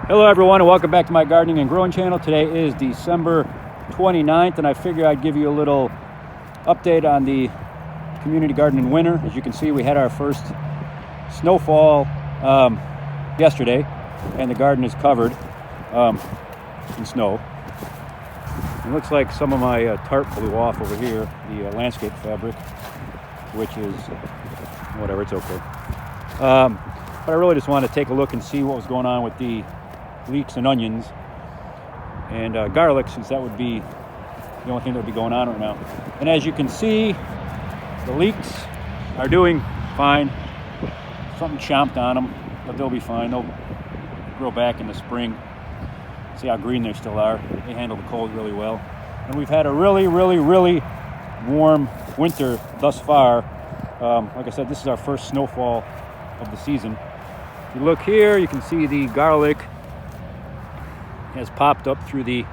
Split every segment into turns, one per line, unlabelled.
Hello everyone and welcome back to my gardening and growing channel. Today is December 29th and I figured I'd give you a little update on the community garden in winter. As you can see, we had our first snowfall yesterday and the garden is covered in snow. It looks like some of my tarp blew off over here, the landscape fabric, which is whatever, it's okay. But I really just wanted to take a look and see what was going on with the leeks and onions and garlic, since that would be the only thing that would be going on right now. And as you can see, the leeks are doing fine. Something chomped on them, but they'll be fine. They'll grow back in the spring. See how green they still are. They handle the cold really well. And we've had a really warm winter thus far. Like I said, this is our first snowfall of the season. If you look here, you can see the garlic has popped up through the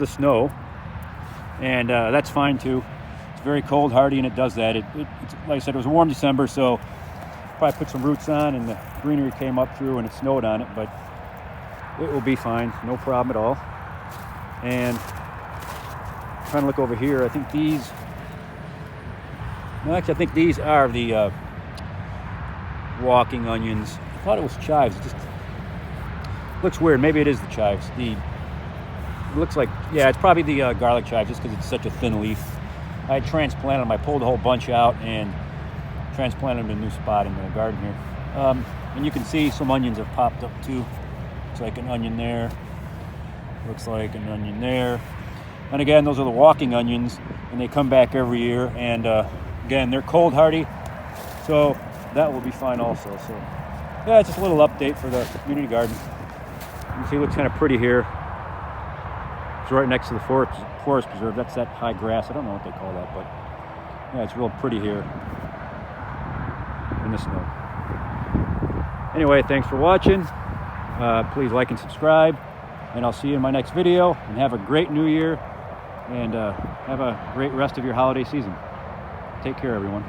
snow, and that's fine too. It's very cold hardy and it does that. It's like I said, it was a warm December, so probably put some roots on and the greenery came up through and it snowed on it, but it will be fine, no problem at all. And I'm trying to look over here, I think these are the walking onions. I thought it was chives. It just looks weird. Maybe it is the chives. It looks like, yeah, it's probably the garlic chives, just because it's such a thin leaf. I transplanted them. I pulled a whole bunch out and transplanted them in a new spot in the garden here. And you can see some onions have popped up too. Looks like an onion there. Looks like an onion there. And again, those are the walking onions, and they come back every year. And again, they're cold hardy, so that will be fine also. So yeah, it's just a little update for the community garden. You can see it looks kind of pretty here. It's right next to the forest preserve. That's that high grass. I don't know what they call that, but yeah, it's real pretty here in the snow. Anyway, thanks for watching. Please like and subscribe, and I'll see you in my next video. And have a great new year, and have a great rest of your holiday season. Take care, everyone.